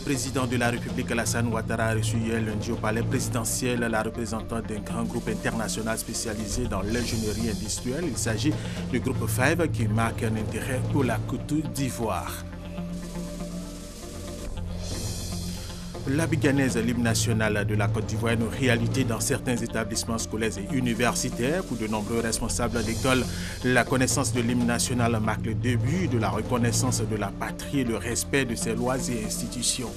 président de la République Alassane Ouattara a reçu hier lundi au palais présidentiel la représentante d'un grand groupe international spécialisé dans l'ingénierie industrielle. Il s'agit du groupe 5 qui marque un intérêt pour la Côte d'Ivoire. La biganaise, l'hymne national de la Côte d'Ivoire, est une réalité dans certains établissements scolaires et universitaires. Pour de nombreux responsables d'école, la connaissance de l'hymne national marque le début de la reconnaissance de la patrie et le respect de ses lois et institutions.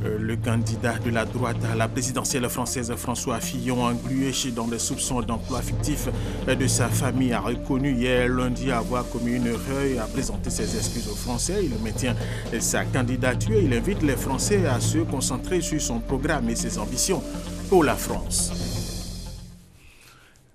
Le candidat de la droite à la présidentielle française, François Fillon, englué dans des soupçons d'emploi fictif de sa famille, a reconnu hier lundi avoir commis une erreur et a présenté ses excuses aux Français. Il maintient sa candidature et il invite les Français à se concentrer sur son programme et ses ambitions pour la France.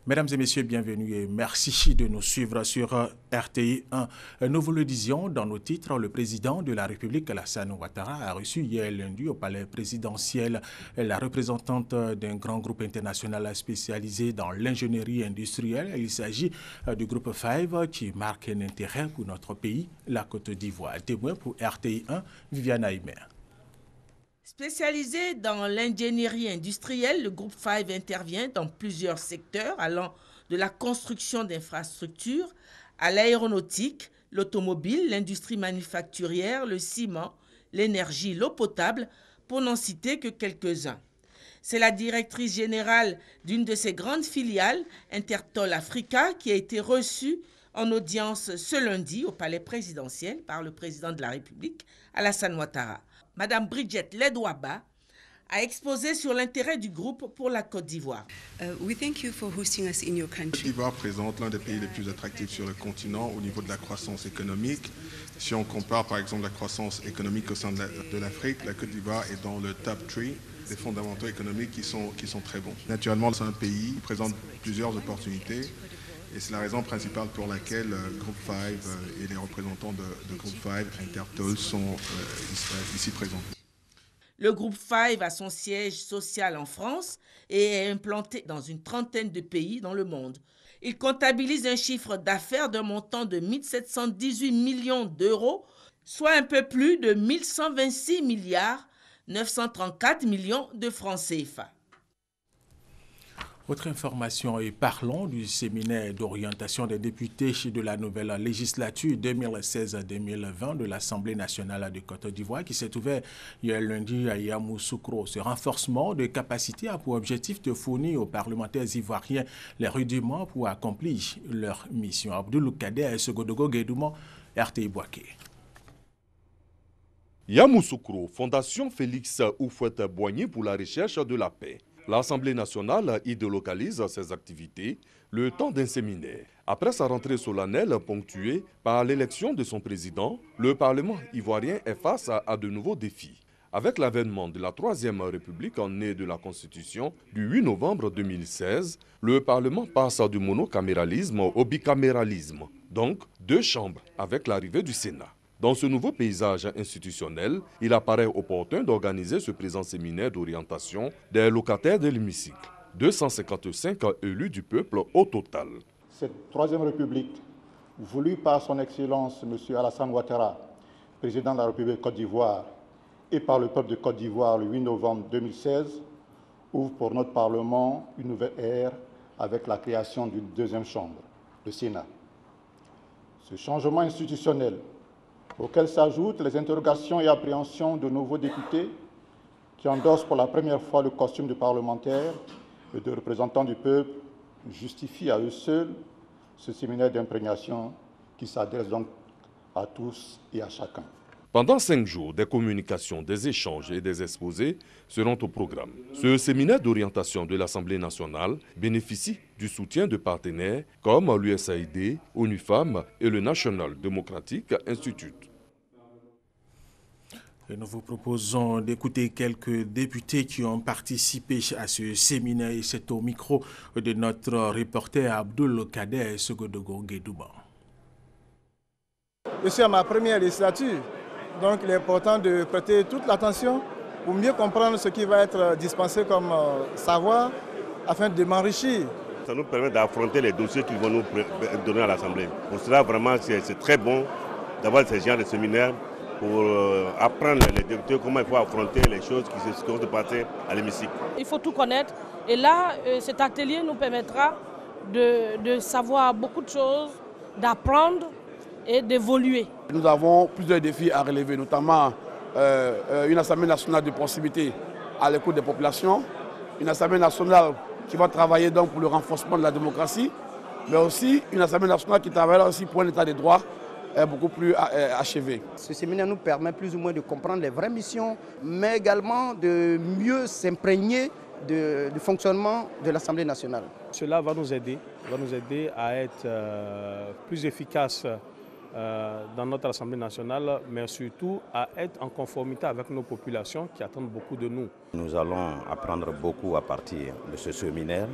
Mesdames et messieurs, bienvenue et merci de nous suivre sur RTI 1. Nous vous le disions dans nos titres, le président de la République, Alassane Ouattara, a reçu hier lundi au palais présidentiel la représentante d'un grand groupe international spécialisé dans l'ingénierie industrielle. Il s'agit du groupe 5 qui marque un intérêt pour notre pays, la Côte d'Ivoire. Témoin pour RTI 1, Viviane Aimer. Spécialisé dans l'ingénierie industrielle, le groupe 5 intervient dans plusieurs secteurs allant de la construction d'infrastructures à l'aéronautique, l'automobile, l'industrie manufacturière, le ciment, l'énergie, l'eau potable, pour n'en citer que quelques-uns. C'est la directrice générale d'une de ses grandes filiales, Intertol Africa, qui a été reçue en audience ce lundi au palais présidentiel par le président de la République, Alassane Ouattara. Madame Bridget Ledouaba a exposé sur l'intérêt du groupe pour la Côte d'Ivoire. We thank you for hosting us in your country. La Côte d'Ivoire présente l'un des pays les plus attractifs sur le continent au niveau de la croissance économique. Si on compare par exemple la croissance économique au sein de l'Afrique, la Côte d'Ivoire est dans le top 3 des fondamentaux économiques qui sont très bons. Naturellement, c'est un pays qui présente plusieurs opportunités. Et c'est la raison principale pour laquelle Groupe 5 et les représentants de Groupe 5, Intertol, sont ici présents. Le Groupe 5 a son siège social en France et est implanté dans une trentaine de pays dans le monde. Il comptabilise un chiffre d'affaires d'un montant de 1 718 millions d'euros, soit un peu plus de 1 126 milliards 934 millions de francs CFA. Autre information et parlons du séminaire d'orientation des députés de la nouvelle législature 2016-2020 de l'Assemblée nationale de Côte d'Ivoire qui s'est ouvert hier lundi à Yamoussoukro. Ce renforcement de capacité a pour objectif de fournir aux parlementaires ivoiriens les rudiments pour accomplir leur mission. Abdoul Kader Segodogo Guédouma, RTI Boaké. Yamoussoukro, Fondation Félix Houphouët-Boigny pour la recherche de la paix. L'Assemblée nationale y délocalise ses activités le temps d'un séminaire. Après sa rentrée solennelle ponctuée par l'élection de son président, le Parlement ivoirien est face à de nouveaux défis. Avec l'avènement de la Troisième République née de la Constitution du 8 novembre 2016, le Parlement passe du monocaméralisme au bicaméralisme, donc 2 chambres avec l'arrivée du Sénat. Dans ce nouveau paysage institutionnel, il apparaît opportun d'organiser ce présent séminaire d'orientation des locataires de l'hémicycle. 255 élus du peuple au total. Cette Troisième République, voulue par son Excellence M. Alassane Ouattara, président de la République de Côte d'Ivoire, et par le peuple de Côte d'Ivoire le 8 novembre 2016, ouvre pour notre Parlement une nouvelle ère avec la création d'une deuxième chambre, le Sénat. Ce changement institutionnel, auxquels s'ajoutent les interrogations et appréhensions de nouveaux députés qui endossent pour la première fois le costume de parlementaire et de représentants du peuple, justifie à eux seuls ce séminaire d'imprégnation qui s'adresse donc à tous et à chacun. Pendant 5 jours, des communications, des échanges et des exposés seront au programme. Ce séminaire d'orientation de l'Assemblée nationale bénéficie du soutien de partenaires comme l'USAID, ONU Femmes et le National Democratic Institute. Et nous vous proposons d'écouter quelques députés qui ont participé à ce séminaire et c'est au micro de notre reporter Abdoul Kader Segodogo Guédouma. Je suis à ma première législature. Donc il est important de prêter toute l'attention pour mieux comprendre ce qui va être dispensé comme savoir afin de m'enrichir. Ça nous permet d'affronter les dossiers qu'ils vont nous donner à l'Assemblée. Pour cela, vraiment, c'est très bon d'avoir ce genre de séminaire pour apprendre les députés comment il faut affronter les choses qui vont se passer à l'hémicycle. Il faut tout connaître et là, cet atelier nous permettra de savoir beaucoup de choses, d'apprendre et d'évoluer. Nous avons plusieurs défis à relever, notamment une Assemblée nationale de proximité à l'écoute des populations, une Assemblée nationale qui va travailler donc pour le renforcement de la démocratie, mais aussi une Assemblée nationale qui travaillera aussi pour un état de droit beaucoup plus achevé. Ce séminaire nous permet plus ou moins de comprendre les vraies missions, mais également de mieux s'imprégner du fonctionnement de l'Assemblée nationale. Cela va nous aider à être plus efficaces dans notre Assemblée nationale, mais surtout à être en conformité avec nos populations qui attendent beaucoup de nous. Nous allons apprendre beaucoup à partir de ce séminaire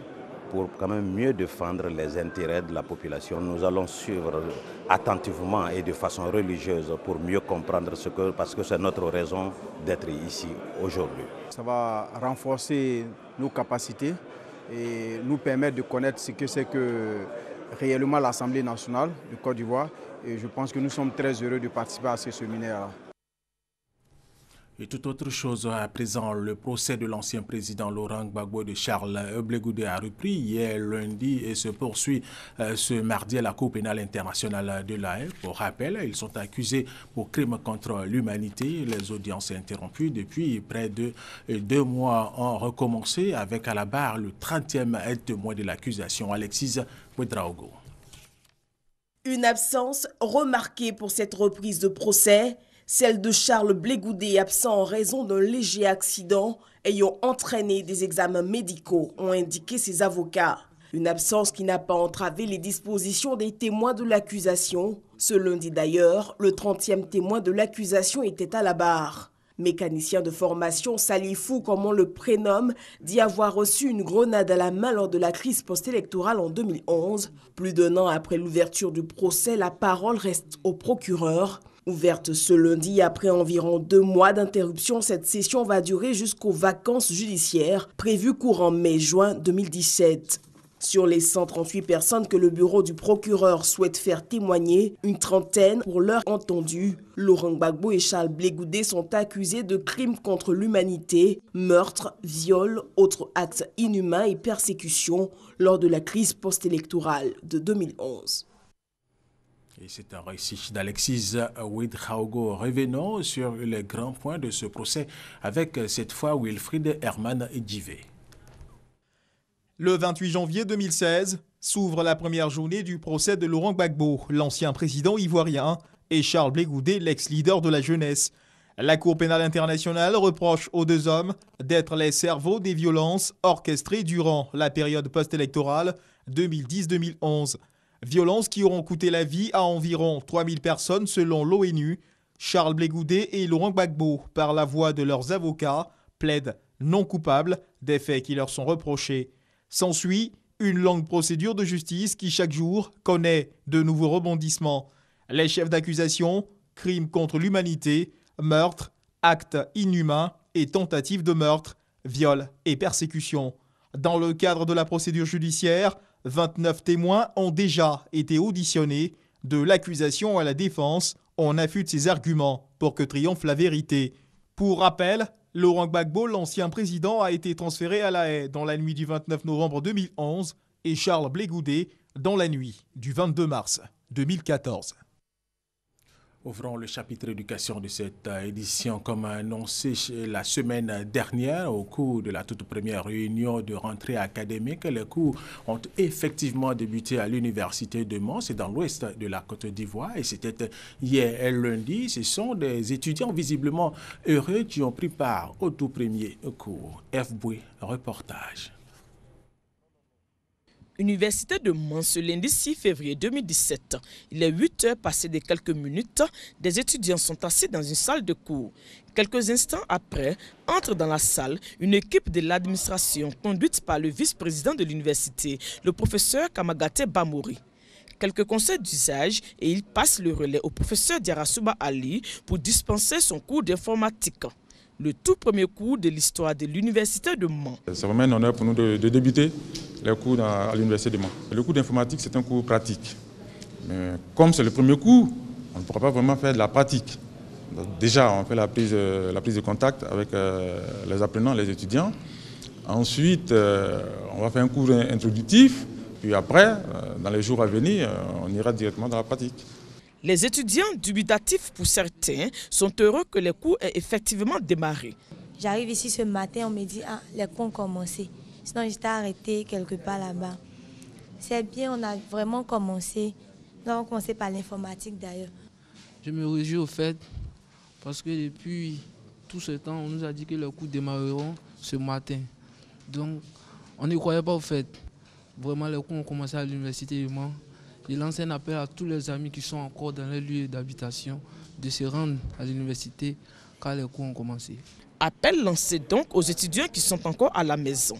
pour quand même mieux défendre les intérêts de la population. Nous allons suivre attentivement et de façon religieuse pour mieux comprendre parce que c'est notre raison d'être ici aujourd'hui. Ça va renforcer nos capacités et nous permettre de connaître ce que c'est que réellement l'Assemblée nationale de Côte d'Ivoire. Et je pense que nous sommes très heureux de participer à ce séminaire. Et toute autre chose, à présent, le procès de l'ancien président Laurent Gbagbo de Charles Blé Goudé a repris hier lundi et se poursuit ce mardi à la Cour pénale internationale de La Haye. Pour rappel, ils sont accusés pour crimes contre l'humanité. Les audiences interrompues depuis près de 2 mois ont recommencé avec à la barre le 30e témoin de l'accusation, Alexis Ouedraogo. Une absence remarquée pour cette reprise de procès. Celle de Charles Blé Goudé, absent en raison d'un léger accident ayant entraîné des examens médicaux, ont indiqué ses avocats. Une absence qui n'a pas entravé les dispositions des témoins de l'accusation. Ce lundi d'ailleurs, le 30e témoin de l'accusation était à la barre. Mécanicien de formation, Salifou, comme on le prénomme, dit avoir reçu une grenade à la main lors de la crise post-électorale en 2011. Plus d'1 an après l'ouverture du procès, la parole reste au procureur. Ouverte ce lundi après environ 2 mois d'interruption, cette session va durer jusqu'aux vacances judiciaires prévues courant mai-juin 2017. Sur les 138 personnes que le bureau du procureur souhaite faire témoigner, une trentaine, pour l'heure entendue, Laurent Gbagbo et Charles Blé Goudé sont accusés de crimes contre l'humanité, meurtre, viol, autres actes inhumains et persécutions lors de la crise post-électorale de 2011. Et c'est un récit d'Alexis Ouedraogo. Revenons sur les grands points de ce procès avec cette fois Wilfried Herman Djivé. Le 28 janvier 2016 s'ouvre la première journée du procès de Laurent Gbagbo, l'ancien président ivoirien, et Charles Blé Goudé, l'ex-leader de la jeunesse. La Cour pénale internationale reproche aux 2 hommes d'être les cerveaux des violences orchestrées durant la période post-électorale 2010-2011. Violences qui auront coûté la vie à environ 3000 personnes selon l'ONU. Charles Blé Goudé et Laurent Gbagbo, par la voix de leurs avocats, plaident non coupables des faits qui leur sont reprochés. S'ensuit une longue procédure de justice qui chaque jour connaît de nouveaux rebondissements. Les chefs d'accusation, crimes contre l'humanité, meurtre, actes inhumains et tentatives de meurtre, viol et persécution. Dans le cadre de la procédure judiciaire, 29 témoins ont déjà été auditionnés. De l'accusation à la défense, on affûte ses arguments pour que triomphe la vérité. Pour rappel, Laurent Gbagbo, l'ancien président, a été transféré à La Haye dans la nuit du 29 novembre 2011 et Charles Blé Goudé dans la nuit du 22 mars 2014. Ouvrons le chapitre éducation de cette édition comme annoncé la semaine dernière au cours de la toute première réunion de rentrée académique. Les cours ont effectivement débuté à l'université de Mans, c'est dans l'ouest de la Côte d'Ivoire et c'était hier lundi. Ce sont des étudiants visiblement heureux qui ont pris part au tout premier cours. F. Boué, reportage. Université de Mans, ce lundi 6 février 2017. Il est 8 heures passées de quelques minutes. Des étudiants sont assis dans une salle de cours. Quelques instants après, entre dans la salle une équipe de l'administration conduite par le vice-président de l'université, le professeur Kamagate Bamori. Quelques conseils d'usage et il passe le relais au professeur Diarasuba Ali pour dispenser son cours d'informatique. Le tout premier cours de l'histoire de l'université de Mans. C'est vraiment un honneur pour nous de débuter les cours à l'université de Mans. Le cours d'informatique, c'est un cours pratique. Mais comme c'est le premier cours, on ne pourra pas vraiment faire de la pratique. Donc, déjà, on fait la prise de contact avec les apprenants, les étudiants. Ensuite, on va faire un cours introductif. Puis après, dans les jours à venir, on ira directement dans la pratique. Les étudiants, dubitatifs pour certains, sont heureux que les cours aient effectivement démarré. J'arrive ici ce matin, on me dit ah, les cours ont commencé. Sinon, j'étais arrêtée quelque part là-bas. C'est bien, on a vraiment commencé. Nous avons commencé par l'informatique d'ailleurs. Je me réjouis au fait parce que depuis tout ce temps, on nous a dit que les cours démarreront ce matin. Donc, on ne croyait pas au fait. Vraiment, les cours ont commencé à l'université du Mans. Il lance un appel à tous les amis qui sont encore dans les lieux d'habitation de se rendre à l'université car les cours ont commencé. Appel lancé donc aux étudiants qui sont encore à la maison.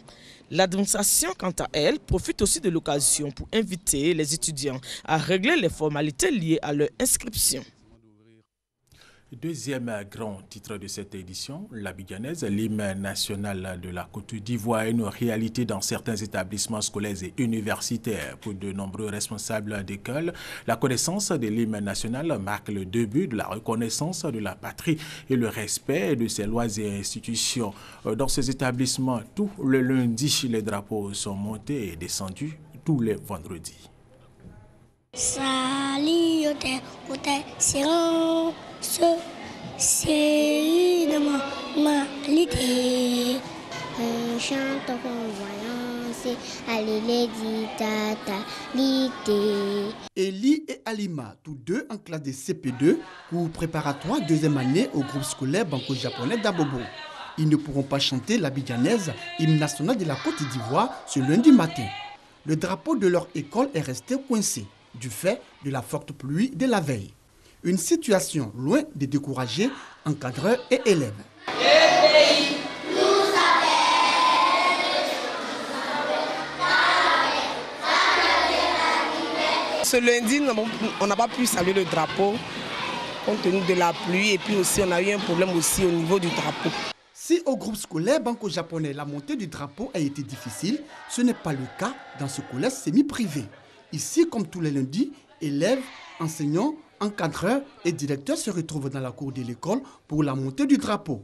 L'administration, quant à elle, profite aussi de l'occasion pour inviter les étudiants à régler les formalités liées à leur inscription. Deuxième grand titre de cette édition, l'abidjanaise, l'hymne national de la Côte d'Ivoire est une réalité dans certains établissements scolaires et universitaires. Pour de nombreux responsables d'école, la connaissance de l'hymne national marque le début de la reconnaissance de la patrie et le respect de ses lois et institutions. Dans ces établissements, tous les lundis, les drapeaux sont montés et descendus tous les vendredis. Salut, c'est une normalité. On chante en voyant, c'est allez les ditata. Eli et Alima, tous deux en classe de CP2, cours préparatoire deuxième année au groupe scolaire banco-japonais d'Abobo. Ils ne pourront pas chanter l'abidjanaise, hymne national de la Côte d'Ivoire, ce lundi matin. Le drapeau de leur école est resté coincé du fait de la forte pluie de la veille. Une situation loin de décourager encadreurs et élèves. Ce lundi, on n'a pas pu saluer le drapeau compte tenu de la pluie et puis aussi on a eu un problème aussi au niveau du drapeau. Si au groupe scolaire banco-japonais la montée du drapeau a été difficile, ce n'est pas le cas dans ce collège semi-privé. Ici, comme tous les lundis, élèves, enseignants, encadreurs et directeurs se retrouvent dans la cour de l'école pour la montée du drapeau.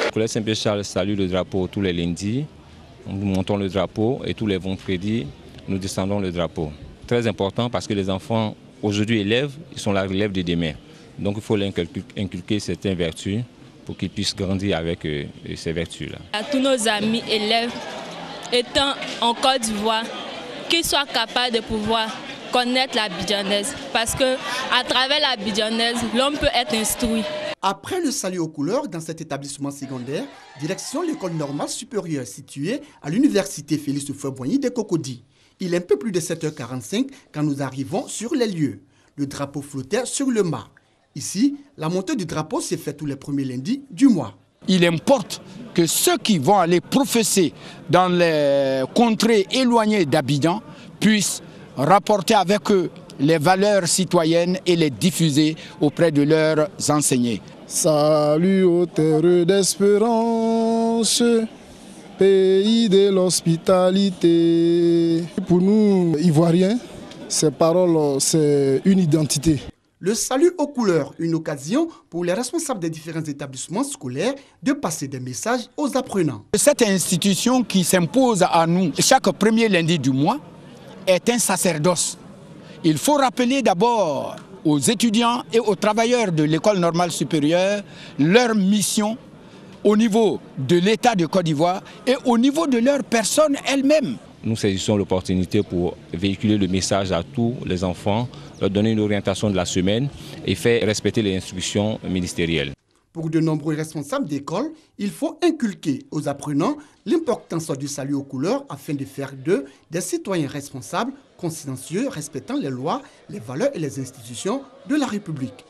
Le collège Saint-Pierre-Charles salue le drapeau tous les lundis. Nous montons le drapeau et tous les vendredis, nous descendons le drapeau. Très important parce que les enfants, aujourd'hui élèves, ils sont la relève de demain. Donc il faut leur inculquer certaines vertus pour qu'ils puissent grandir avec ces vertus-là. À tous nos amis élèves étant en Côte d'Ivoire, qu'ils soient capables de pouvoir connaître l'abidjanaise parce qu'à travers l'abidjanaise, l'homme peut être instruit. Après le salut aux couleurs dans cet établissement secondaire, direction l'école normale supérieure située à l'université Félix Houphouët-Boigny de Cocody. Il est un peu plus de 7h45 quand nous arrivons sur les lieux. Le drapeau flottait sur le mât. Ici, la montée du drapeau s'est faite tous les premiers lundis du mois. Il importe que ceux qui vont aller professer dans les contrées éloignées d'Abidjan puissent rapporter avec eux les valeurs citoyennes et les diffuser auprès de leurs enseignés. Salut aux terres d'espérance, pays de l'hospitalité. Pour nous, Ivoiriens, ces paroles, c'est une identité. Le salut aux couleurs, une occasion pour les responsables des différents établissements scolaires de passer des messages aux apprenants. Cette institution qui s'impose à nous chaque premier lundi du mois est un sacerdoce. Il faut rappeler d'abord aux étudiants et aux travailleurs de l'école normale supérieure leur mission au niveau de l'État de Côte d'Ivoire et au niveau de leur personne elle-même. Nous saisissons l'opportunité pour véhiculer le message à tous les enfants, leur donner une orientation de la semaine et faire respecter les instructions ministérielles. Pour de nombreux responsables d'école, il faut inculquer aux apprenants l'importance du salut aux couleurs afin de faire d'eux des citoyens responsables, consciencieux, respectant les lois, les valeurs et les institutions de la République.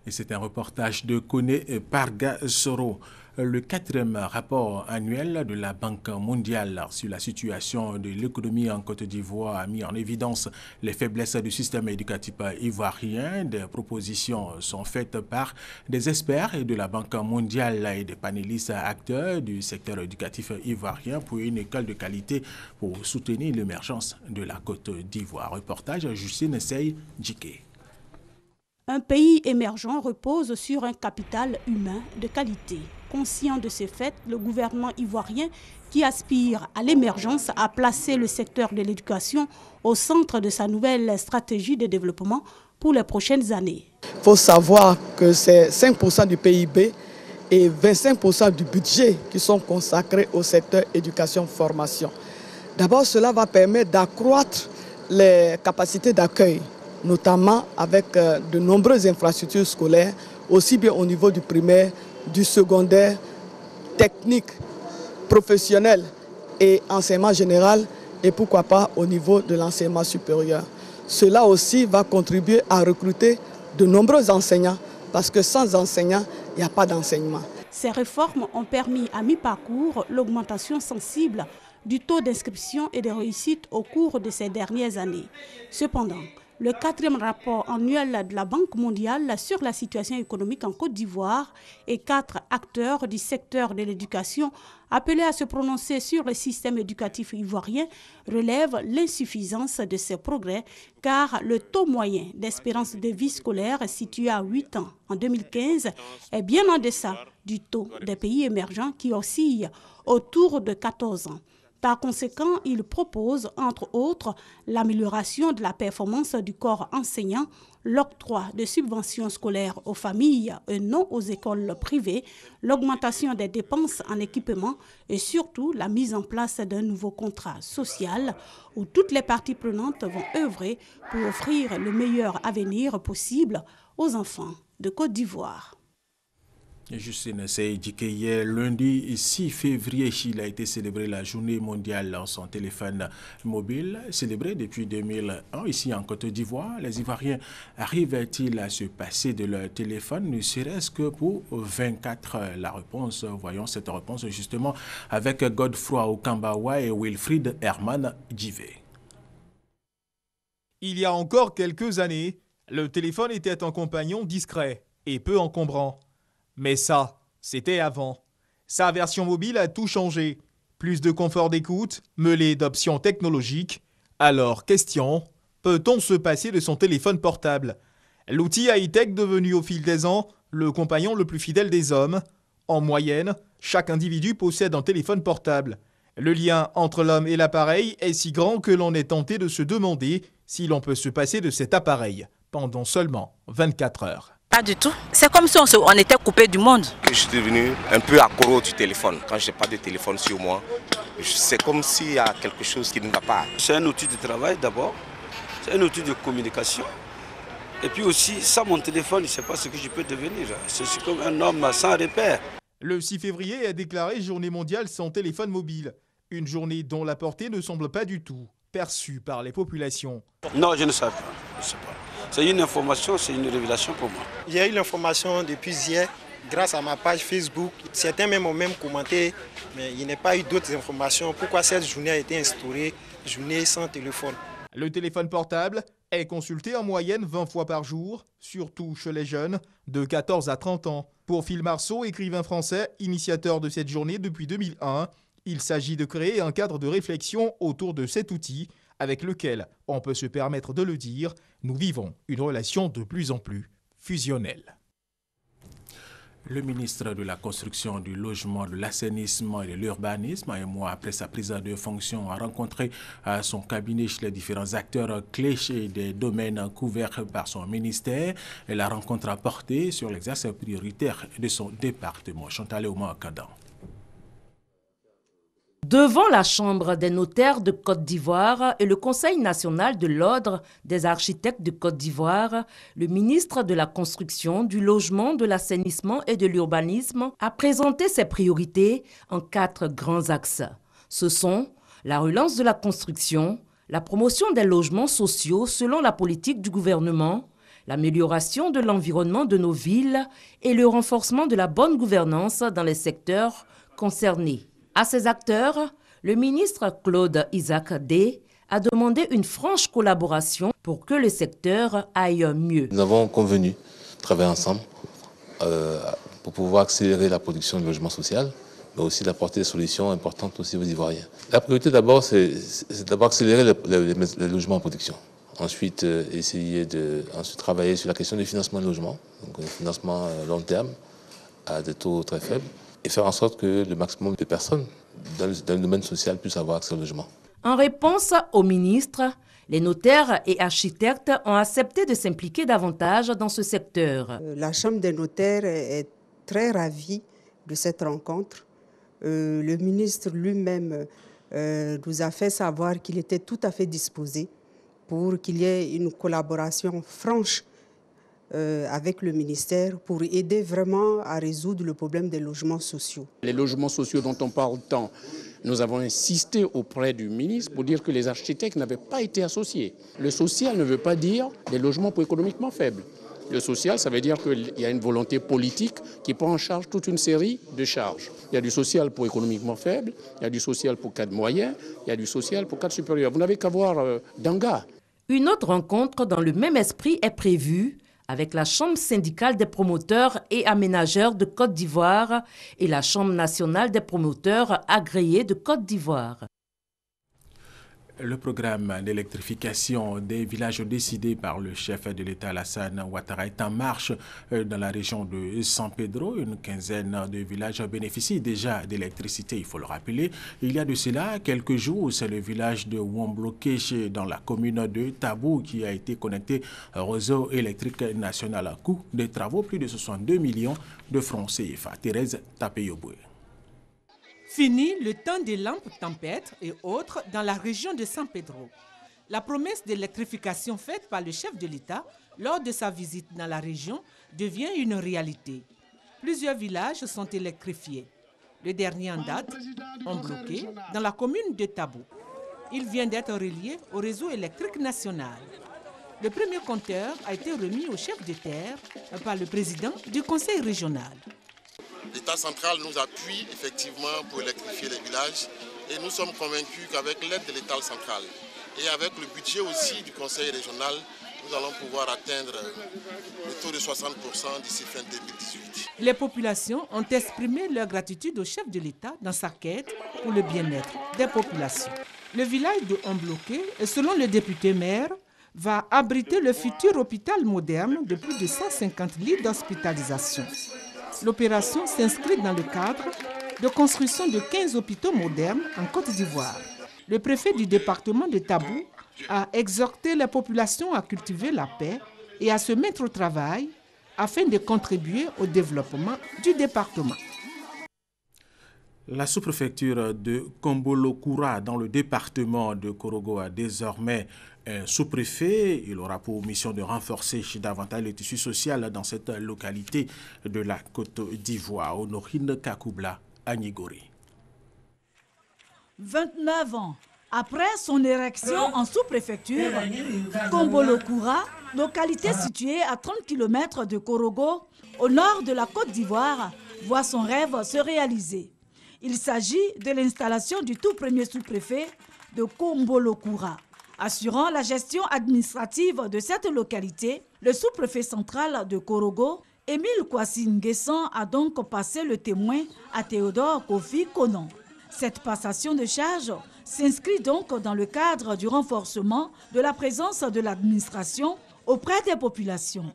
Et c'est un reportage de Kone Parga Soro. Le 4e rapport annuel de la Banque mondiale sur la situation de l'économie en Côte d'Ivoire a mis en évidence les faiblesses du système éducatif ivoirien. Des propositions sont faites par des experts de la Banque mondiale et des panélistes acteurs du secteur éducatif ivoirien pour une école de qualité pour soutenir l'émergence de la Côte d'Ivoire. Reportage Justine Sey Djike. Un pays émergent repose sur un capital humain de qualité. Conscient de ces faits, le gouvernement ivoirien, qui aspire à l'émergence, a placé le secteur de l'éducation au centre de sa nouvelle stratégie de développement pour les prochaines années. Il faut savoir que c'est 5% du PIB et 25% du budget qui sont consacrés au secteur éducation-formation. D'abord, cela va permettre d'accroître les capacités d'accueil, notamment avec de nombreuses infrastructures scolaires, aussi bien au niveau du primaire, du secondaire, technique, professionnel et enseignement général, et pourquoi pas au niveau de l'enseignement supérieur. Cela aussi va contribuer à recruter de nombreux enseignants, parce que sans enseignants, il n'y a pas d'enseignement. Ces réformes ont permis à mi-parcours l'augmentation sensible du taux d'inscription et de réussite au cours de ces dernières années. Cependant, le 4e rapport annuel de la Banque mondiale sur la situation économique en Côte d'Ivoire et 4 acteurs du secteur de l'éducation appelés à se prononcer sur le système éducatif ivoirien relèvent l'insuffisance de ces progrès car le taux moyen d'espérance de vie scolaire situé à 8 ans en 2015 est bien en deçà du taux des pays émergents qui oscille autour de 14 ans. Par conséquent, il propose, entre autres, l'amélioration de la performance du corps enseignant, l'octroi de subventions scolaires aux familles et non aux écoles privées, l'augmentation des dépenses en équipement et surtout la mise en place d'un nouveau contrat social où toutes les parties prenantes vont œuvrer pour offrir le meilleur avenir possible aux enfants de Côte d'Ivoire. Justine Sey Djike, hier, lundi 6 février, il a été célébré la journée mondiale en son téléphone mobile, célébrée depuis 2001 ici en Côte d'Ivoire. Les Ivoiriens arrivent-ils à se passer de leur téléphone, ne serait-ce que pour 24 heures? La réponse, voyons cette réponse justement avec Godefroy Okambawa et Wilfried Herman Djivé. Il y a encore quelques années, le téléphone était un compagnon discret et peu encombrant. Mais ça, c'était avant. Sa version mobile a tout changé. Plus de confort d'écoute, mêlé d'options technologiques. Alors, question, peut-on se passer de son téléphone portable? L'outil high-tech devenu au fil des ans le compagnon le plus fidèle des hommes. En moyenne, chaque individu possède un téléphone portable. Le lien entre l'homme et l'appareil est si grand que l'on est tenté de se demander si l'on peut se passer de cet appareil pendant seulement 24 heures. Pas du tout. C'est comme si on était coupé du monde. Je suis devenu un peu accro du téléphone. Quand je n'ai pas de téléphone sur moi, c'est comme s'il y a quelque chose qui ne va pas. C'est un outil de travail d'abord, c'est un outil de communication. Et puis aussi, sans mon téléphone, je ne sais pas ce que je peux devenir. Je suis comme un homme sans repère. Le 6 février est déclaré journée mondiale sans téléphone mobile. Une journée dont la portée ne semble pas du tout perçue par les populations. Non, je ne sais pas. Je sais pas. C'est une information, c'est une révélation pour moi. Il y a eu l'information depuis hier, grâce à ma page Facebook. Certains même ont même commenté, mais il n'y a pas eu d'autres informations. Pourquoi cette journée a été instaurée, journée sans téléphone? Le téléphone portable est consulté en moyenne 20 fois par jour, surtout chez les jeunes de 14 à 30 ans. Pour Phil Marceau, écrivain français, initiateur de cette journée depuis 2001, il s'agit de créer un cadre de réflexion autour de cet outil avec lequel, on peut se permettre de le dire, nous vivons une relation de plus en plus fusionnelle. Le ministre de la Construction, du Logement, de l'Assainissement et de l'Urbanisme, un mois après sa prise de fonction, a rencontré à son cabinet les différents acteurs clés des domaines couverts par son ministère. Et la rencontre a porté sur l'exercice prioritaire de son département. Chantal Ouma Kadan. Devant la Chambre des notaires de Côte d'Ivoire et le Conseil national de l'Ordre des architectes de Côte d'Ivoire, le ministre de la Construction, du Logement, de l'Assainissement et de l'Urbanisme a présenté ses priorités en 4 grands axes. Ce sont la relance de la construction, la promotion des logements sociaux selon la politique du gouvernement, l'amélioration de l'environnement de nos villes et le renforcement de la bonne gouvernance dans les secteurs concernés. À ces acteurs, le ministre Claude Isaac Dé a demandé une franche collaboration pour que le secteur aille mieux. Nous avons convenu de travailler ensemble pour pouvoir accélérer la production de logement social, mais aussi d'apporter des solutions importantes aussi aux Ivoiriens. La priorité d'abord, c'est d'abord accélérer les logements en production. Ensuite, essayer de travailler sur la question du financement de logement, donc un financement long terme à des taux très faibles, et faire en sorte que le maximum de personnes dans le domaine social puissent avoir accès au logement. En réponse au ministre, les notaires et architectes ont accepté de s'impliquer davantage dans ce secteur. La Chambre des notaires est très ravie de cette rencontre. Le ministre lui-même nous a fait savoir qu'il était tout à fait disposé pour qu'il y ait une collaboration franche avec le ministère pour aider vraiment à résoudre le problème des logements sociaux. Les logements sociaux dont on parle tant, nous avons insisté auprès du ministre pour dire que les architectes n'avaient pas été associés. Le social ne veut pas dire des logements pour économiquement faibles. Le social, ça veut dire qu'il y a une volonté politique qui prend en charge toute une série de charges. Il y a du social pour économiquement faibles, il y a du social pour cadres moyens, il y a du social pour cadres supérieurs. Vous n'avez qu'à voir Danga. Une autre rencontre dans le même esprit est prévue avec la Chambre syndicale des promoteurs et aménageurs de Côte d'Ivoire et la Chambre nationale des promoteurs agréés de Côte d'Ivoire. Le programme d'électrification des villages décidé par le chef de l'État Alassane Ouattara est en marche dans la région de San Pedro. Une quinzaine de villages bénéficient déjà d'électricité, il faut le rappeler. Il y a de cela quelques jours, c'est le village de Wombloké dans la commune de Tabou qui a été connecté au réseau électrique national. À coût des travaux, plus de 62 millions de francs CFA. Thérèse Tapeyoboué. Fini le temps des lampes tempêtes et autres dans la région de San Pedro. La promesse d'électrification faite par le chef de l'État lors de sa visite dans la région devient une réalité. Plusieurs villages sont électrifiés. Le dernier en date, Wombloké, dans la commune de Tabou. Il vient d'être relié au réseau électrique national. Le premier compteur a été remis au chef de terre par le président du conseil régional. L'État central nous appuie effectivement pour électrifier les villages et nous sommes convaincus qu'avec l'aide de l'État central et avec le budget aussi du conseil régional, nous allons pouvoir atteindre le taux de 60% d'ici fin 2018. Les populations ont exprimé leur gratitude au chef de l'État dans sa quête pour le bien-être des populations. Le village de Wombloké, selon le député maire, va abriter le futur hôpital moderne de plus de 150 lits d'hospitalisation. L'opération s'inscrit dans le cadre de construction de 15 hôpitaux modernes en Côte d'Ivoire. Le préfet du département de Tabou a exhorté la population à cultiver la paix et à se mettre au travail afin de contribuer au développement du département. La sous-préfecture de Kombolokura dans le département de Korogo a désormais un sous-préfet. Il aura pour mission de renforcer davantage le tissu social dans cette localité de la Côte d'Ivoire. Honorine Kakoubla, Anigori. 29 ans après son érection en sous-préfecture, Kombolokura, localité située à 30 km de Korogo, au nord de la Côte d'Ivoire, voit son rêve se réaliser. Il s'agit de l'installation du tout premier sous-préfet de Kombolokura. Assurant la gestion administrative de cette localité, le sous-préfet central de Korogo, Émile Kwasi Nguessan, a donc passé le témoin à Théodore Kofi Konon. Cette passation de charge s'inscrit donc dans le cadre du renforcement de la présence de l'administration auprès des populations.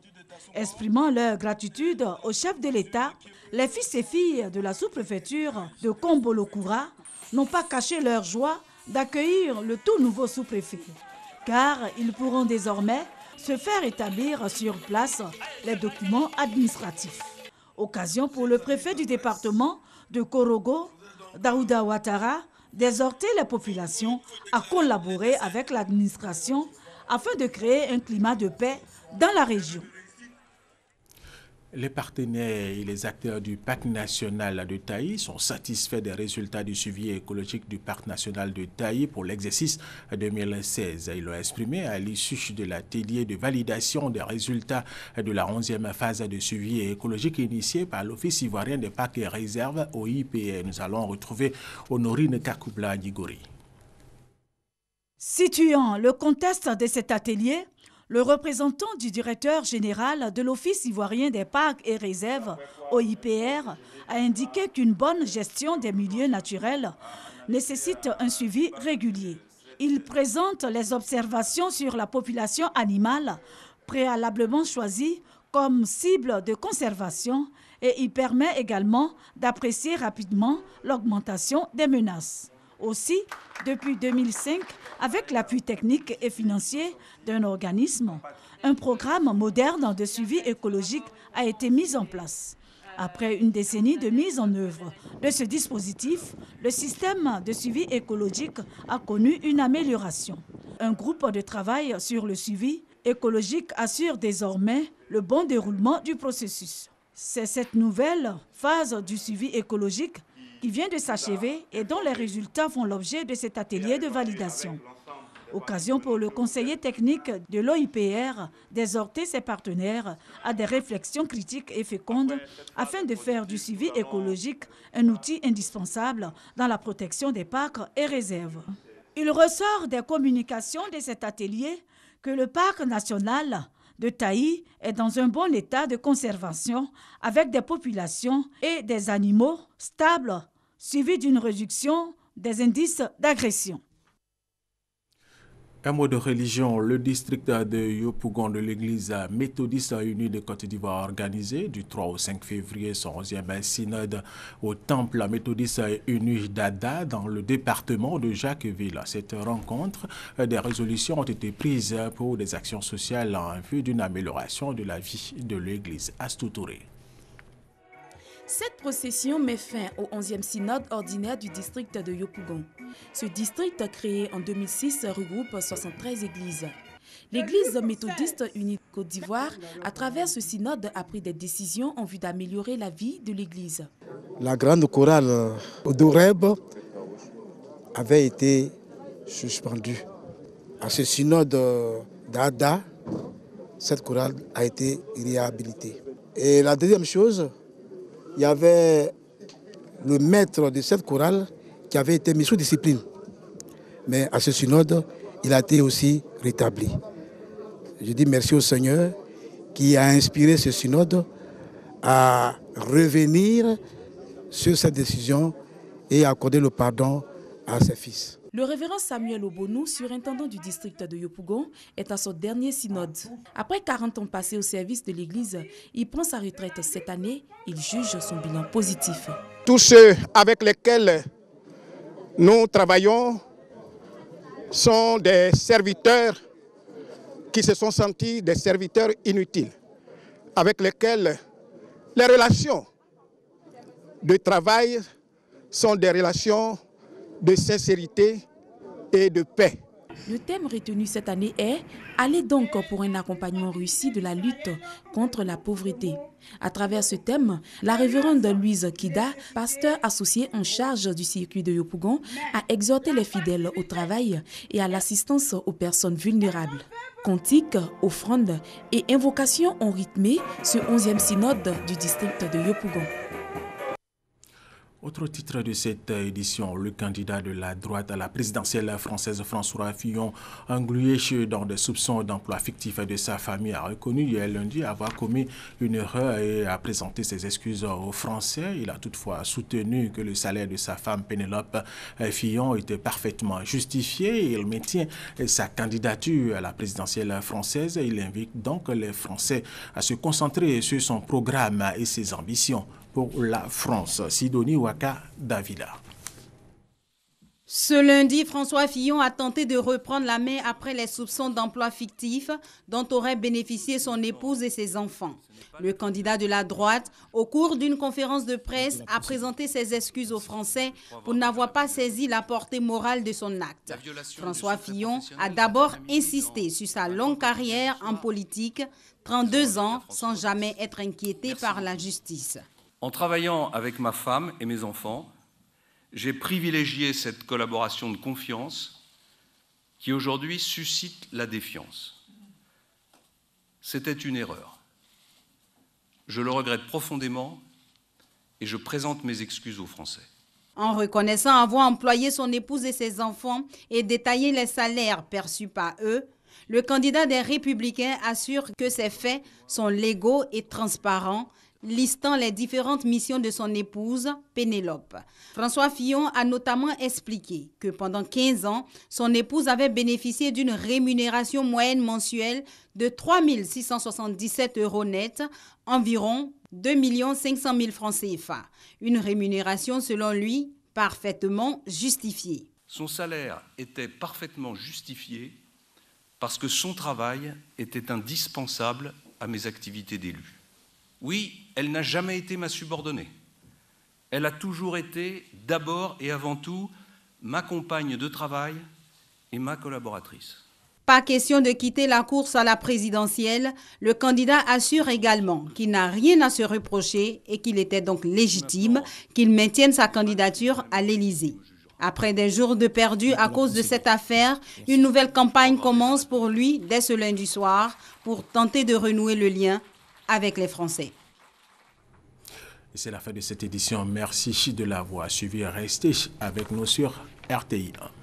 Exprimant leur gratitude au chef de l'État, les fils et filles de la sous-préfecture de Kombolokura n'ont pas caché leur joie d'accueillir le tout nouveau sous-préfet, car ils pourront désormais se faire établir sur place les documents administratifs. Occasion pour le préfet du département de Korogo, Daouda Ouattara, d'exhorter les populations à collaborer avec l'administration afin de créer un climat de paix dans la région. Les partenaires et les acteurs du parc national de Taï sont satisfaits des résultats du suivi écologique du parc national de Taï pour l'exercice 2016. Ils l'ont exprimé à l'issue de l'atelier de validation des résultats de la 11e phase de suivi écologique initiée par l'Office ivoirien des parcs et réserves OIPR. Nous allons retrouver Honorine Kakubla-Nigori. Situant le contexte de cet atelier, le représentant du directeur général de l'Office ivoirien des parcs et réserves, OIPR, a indiqué qu'une bonne gestion des milieux naturels nécessite un suivi régulier. Il présente les observations sur la population animale préalablement choisie comme cible de conservation et il permet également d'apprécier rapidement l'augmentation des menaces. Aussi, depuis 2005, avec l'appui technique et financier d'un organisme, un programme moderne de suivi écologique a été mis en place. Après une décennie de mise en œuvre de ce dispositif, le système de suivi écologique a connu une amélioration. Un groupe de travail sur le suivi écologique assure désormais le bon déroulement du processus. C'est cette nouvelle phase du suivi écologique qui vient de s'achever et dont les résultats font l'objet de cet atelier de validation. Occasion pour le conseiller technique de l'OIPR d'exhorter ses partenaires à des réflexions critiques et fécondes afin de faire du suivi écologique un outil indispensable dans la protection des parcs et réserves. Il ressort des communications de cet atelier que le parc national de Taï est dans un bon état de conservation avec des populations et des animaux stables suivis d'une réduction des indices d'agression. Un mot de religion, le district de Yopougon de l'église méthodiste unie de Côte d'Ivoire a organisé du 3 au 5 février son 11e synode au temple méthodiste uni d'Ada dans le département de Jacquesville. À cette rencontre, des résolutions ont été prises pour des actions sociales en vue d'une amélioration de la vie de l'église. Astou Touré. Cette procession met fin au 11e synode ordinaire du district de Yopougon. Ce district, créé en 2006, regroupe 73 églises. L'Église méthodiste unie de Côte d'Ivoire, à travers ce synode, a pris des décisions en vue d'améliorer la vie de l'Église. La grande chorale d'Oreb avait été suspendue. À ce synode d'Ada, cette chorale a été réhabilitée. Et la deuxième chose, il y avait le maître de cette chorale qui avait été mis sous discipline. Mais à ce synode, il a été aussi rétabli. Je dis merci au Seigneur qui a inspiré ce synode à revenir sur cette décision et accorder le pardon à ses fils. Le révérend Samuel Obonou, surintendant du district de Yopougon, est à son dernier synode. Après 40 ans passés au service de l'Église, il prend sa retraite cette année. Il juge son bilan positif. Tous ceux avec lesquels nous travaillons sont des serviteurs qui se sont sentis des serviteurs inutiles, avec lesquels les relations de travail sont des relations de sincérité et de paix. Le thème retenu cette année est « Allez donc pour un accompagnement réussi de la lutte contre la pauvreté ». À travers ce thème, la révérende Louise Kida, pasteur associée en charge du circuit de Yopougon, a exhorté les fidèles au travail et à l'assistance aux personnes vulnérables. Cantiques, offrandes et invocations ont rythmé ce 11e synode du district de Yopougon. Autre titre de cette édition, le candidat de la droite à la présidentielle française François Fillon, englué dans des soupçons d'emploi fictif de sa famille, a reconnu hier lundi avoir commis une erreur et a présenté ses excuses aux Français. Il a toutefois soutenu que le salaire de sa femme Pénélope Fillon était parfaitement justifié. Il maintient sa candidature à la présidentielle française. Il invite donc les Français à se concentrer sur son programme et ses ambitions pour la France. Sidonie Waka Davila. Ce lundi, François Fillon a tenté de reprendre la main après les soupçons d'emploi fictif dont auraient bénéficié son épouse et ses enfants. Le candidat de la droite, au cours d'une conférence de presse, a présenté ses excuses aux Français pour n'avoir pas saisi la portée morale de son acte. François Fillon a d'abord insisté sur sa longue carrière en politique, 32 ans sans jamais être inquiété par la justice. En travaillant avec ma femme et mes enfants, j'ai privilégié cette collaboration de confiance qui aujourd'hui suscite la défiance. C'était une erreur. Je le regrette profondément et je présente mes excuses aux Français. En reconnaissant avoir employé son épouse et ses enfants et détaillé les salaires perçus par eux, le candidat des Républicains assure que ces faits sont légaux et transparents, listant les différentes missions de son épouse, Pénélope. François Fillon a notamment expliqué que pendant 15 ans, son épouse avait bénéficié d'une rémunération moyenne mensuelle de 3 677 € net, environ 2 500 000 francs CFA. Une rémunération, selon lui, parfaitement justifiée. Son salaire était parfaitement justifié parce que son travail était indispensable à mes activités d'élu. Oui, elle n'a jamais été ma subordonnée. Elle a toujours été, d'abord et avant tout, ma compagne de travail et ma collaboratrice. Pas question de quitter la course à la présidentielle. Le candidat assure également qu'il n'a rien à se reprocher et qu'il était donc légitime qu'il maintienne sa candidature à l'Élysée. Après des jours de perdu à cause de cette affaire, une nouvelle campagne commence pour lui dès ce lundi soir pour tenter de renouer le lien avec les Français. Et c'est la fin de cette édition. Merci de l'avoir suivi. Restez avec nous sur RTI 1.